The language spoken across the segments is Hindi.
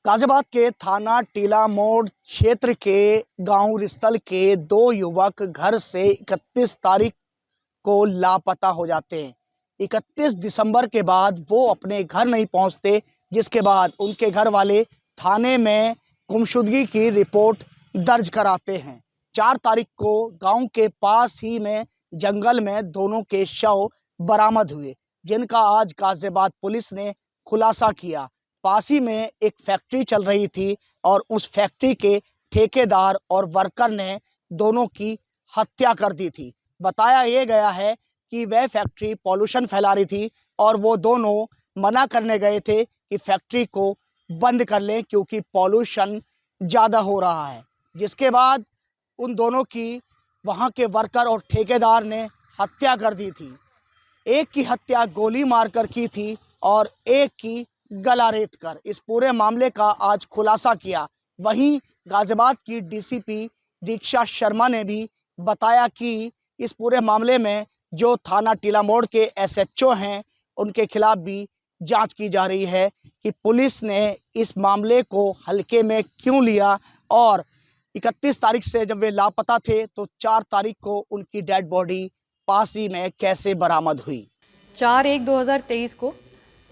गाजियाबाद के थाना टीला मोड़ क्षेत्र के गांव रिस्तल के दो युवक घर से 31 तारीख को लापता हो जाते हैं। 31 दिसंबर के बाद वो अपने घर नहीं पहुंचते, जिसके बाद उनके घर वाले थाने में गुमशुदगी की रिपोर्ट दर्ज कराते हैं। 4 तारीख को गांव के पास ही में जंगल में दोनों के शव बरामद हुए, जिनका आज गाजियाबाद पुलिस ने खुलासा किया। पास ही में एक फैक्ट्री चल रही थी और उस फैक्ट्री के ठेकेदार और वर्कर ने दोनों की हत्या कर दी थी। बताया ये गया है कि वह फैक्ट्री पॉल्यूशन फैला रही थी और वो दोनों मना करने गए थे कि फैक्ट्री को बंद कर लें क्योंकि पॉल्यूशन ज़्यादा हो रहा है। जिसके बाद उन दोनों की वहाँ के वर्कर और ठेकेदार ने हत्या कर दी थी। एक की हत्या गोली मारकर की थी और एक की गला रेत कर। इस पूरे मामले का आज खुलासा किया। वहीं गाजियाबाद की डीसीपी दीक्षा शर्मा ने भी बताया कि इस पूरे मामले में जो थाना टीला मोड़ के एसएचओ हैं, उनके खिलाफ भी जांच की जा रही है कि पुलिस ने इस मामले को हल्के में क्यों लिया और 31 तारीख से जब वे लापता थे तो 4 तारीख को उनकी डेड बॉडी पास ही में कैसे बरामद हुई। 4/1/2023 को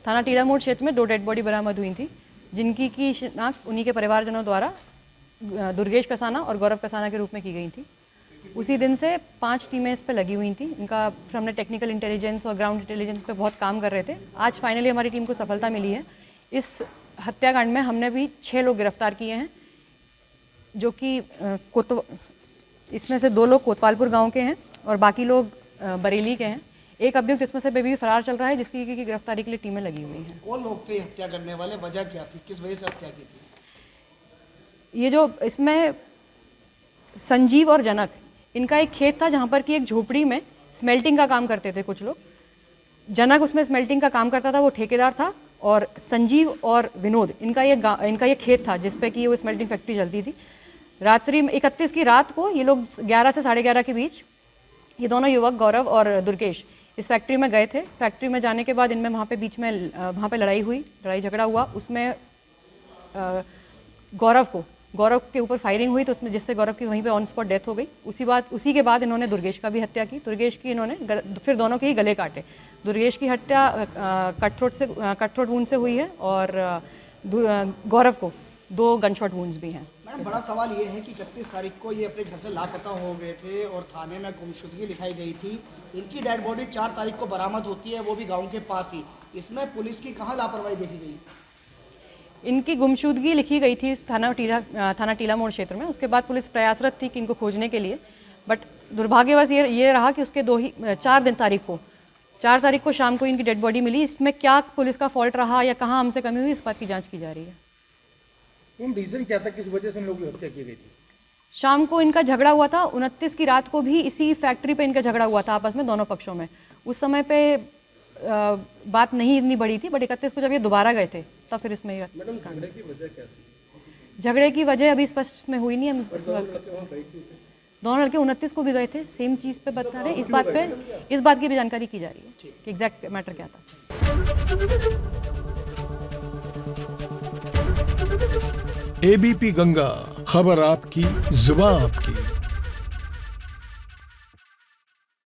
थाना टीला मोड़ क्षेत्र में 2 डेड बॉडी बरामद हुई थी, जिनकी की शिनाख्त उन्हीं के परिवारजनों द्वारा दुर्गेश कसाना और गौरव कसाना के रूप में की गई थी। उसी दिन से 5 टीमें इस पे लगी हुई थी। इनका हमने टेक्निकल इंटेलिजेंस और ग्राउंड इंटेलिजेंस पे बहुत काम कर रहे थे। आज फाइनली हमारी टीम को सफलता मिली है। इस हत्याकांड में हमने भी 6 लोग गिरफ्तार किए हैं, जो कि इसमें से 2 लोग कोतवालपुर गाँव के हैं और बाकी लोग बरेली के हैं। एक अभियुक्त इसमें से भी फरार चल रहा है, जिसकी गिरफ्तारी के लिए टीमें लगी हुई हैं। कौन लोग थे हत्या करने वाले, वजह क्या थी, किस वजह से हत्या की थी? ये जो इसमें संजीव और जनक, इनका एक खेत था जहाँ पर कि एक झोपड़ी में स्मेल्टिंग का काम करते थे कुछ लोग। जनक उसमें स्मेल्टिंग का काम करता था, वो ठेकेदार था, और संजीव और विनोद इनका ये खेत था जिस पे कि वो स्मेल्टिंग फैक्ट्री चलती थी। रात्रि में 31 की रात को ये लोग 11 से 11:30 के बीच ये दोनों युवक गौरव और दुर्गेश इस फैक्ट्री में गए थे। फैक्ट्री में जाने के बाद इनमें वहाँ पे लड़ाई झगड़ा हुआ। उसमें गौरव के ऊपर फायरिंग हुई, तो उसमें जिससे गौरव की वहीं पे ऑन स्पॉट डेथ हो गई। उसी के बाद इन्होंने दुर्गेश का भी हत्या की। दुर्गेश की इन्होंने फिर दोनों के ही गले काटे। दुर्गेश की हत्या कटथ्रोट वूंड से हुई है और गौरव को 2 गनशॉट वूंड्स भी हैं। मैडम, बड़ा सवाल ये है कि 31 तारीख को ये अपने घर से लापता हो गए थे और थाने में गुमशुदगी लिखाई गई थी। इनकी डेड बॉडी 4 तारीख को बरामद होती है, वो भी गाँव के पास ही। इसमें पुलिस की कहाँ लापरवाही देखी गई? इनकी गुमशुदगी लिखी गई थी थाना टीला मोड़ क्षेत्र में। उसके बाद पुलिस प्रयासरत थी कि इनको खोजने के लिए, बट दुर्भाग्यवश ये रहा कि उसके 4 तारीख को शाम को इनकी डेड बॉडी मिली। इसमें क्या पुलिस का फॉल्ट रहा या कहाँ हमसे कमी हुई, इस बात की जांच की जा रही है। रीजन क्या था, किस वजह से इन लोगों की हत्या की गई थी? शाम को इनका झगड़ा हुआ था। 29 की रात को भी इसी फैक्ट्री पे इनका झगड़ा हुआ था आपस में, दोनों पक्षों में। उस समय पे बात नहीं इतनी बड़ी थी, बट 31 को जब ये दोबारा गए थे तब फिर इसमें मैडम, झगड़े की वजह क्या थी? झगड़े की वजह अभी स्पष्ट में हुई नहीं है। दोनों लड़के 29 को भी गए थे, सेम चीज़ पे बता रहे। इस बात की भी जानकारी की जा रही है कि एग्जैक्ट मैटर क्या था। एबीपी गंगा, खबर आपकी, जुबान आपकी।